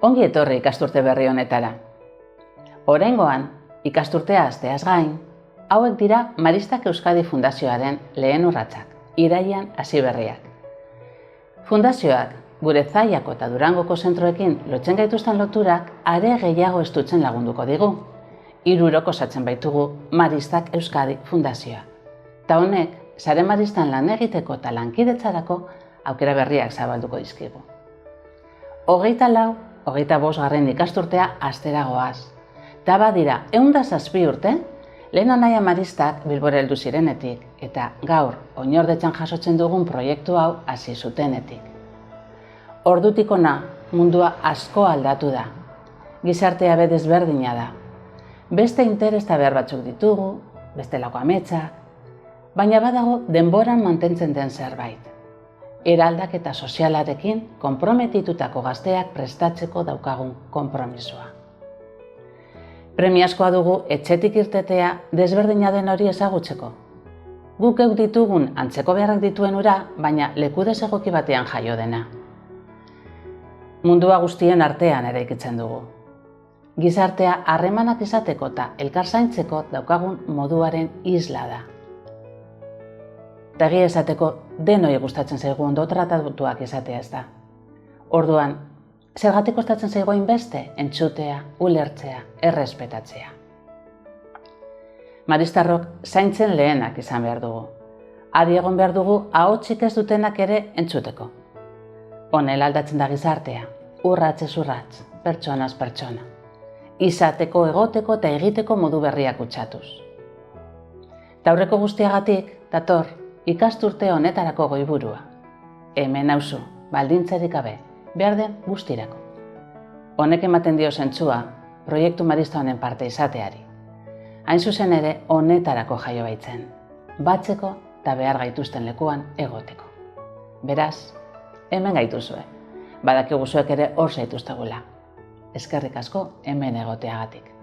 Ongi etorri ikasturte berri honetara. Oraingoan, ikasturtea hasteaz gain, hauek dira Maristak Euskadi Fundazioaren lehen urratsak, irailean hasi berriak. Fundazioak, gure Zallako eta Durangoko zentroekin lotzen gaituzten loturak are gehiago estutzen lagunduko digu. 3 euroko osatzen baitugu Maristak Euskadi Fundazioa. Ta honek, sare Maristan lan egiteko eta lankidetzarako aukera berriak zabalduko dizkigu. 24. ikasturtea hastera goaz. Ta badira 107 urte, lehen anaia Maristak Bilbora heldu zirenetik eta gaur oinordetzan jasotzen dugun proiektu hau hasi zutenetik. Ordutik hona mundua asko aldatu da. Gizartea desberdina da. Beste interes eta behar batzuk ditugu, bestelako ametsak, baina badago denboran mantentzen den zerbait. Eraldaketa sozialarekin konprometitutako gazteak prestatzeko daukagun konpromisoa. Premiazkoa dugu etxetik irtetea desberdina den hori ezagutzeko. Guk geuk ditugun antzeko beharrak dituen ura, baina leku desegoki batean jaio dena. Mundua guztien artean eraikitzen dugu. Gizartea harremanak izateko eta elkar zaintzeko daukagun moduaren isla da. Eta egia esateko denoi gustatzen zaigu ondo tratatuak izatea ez da. Orduan, zergatik kostatzen zaigu hainbeste entzutea, ulertzea, errespetatzea. Maristarrok zaintzen lehenak izan behar dugu. Adi egon behar dugu ahotsik ez dutenak ere entzuteko. Honela aldatzen da gizartea, urratsez urrats, pertsonaz pertsona. Izateko, egoteko eta egiteko modu berriak kutsatuz. Ta aurreko guztiagatik, dator, ikasturte honetarako goiburua. Hemen nauzu, baldintzarik gabe, behar den guztirako. Honek ematen dio zentzua, proiektu Marista honen parte izateari. Hain zuzen ere, honetarako jaio baitzen. Batzeko eta behar gaituzten lekuan egoteko. Beraz, hemen gaituzue. Badakigu zuek ere hor zaituztegula. Eskerrik asko hemen egoteagatik.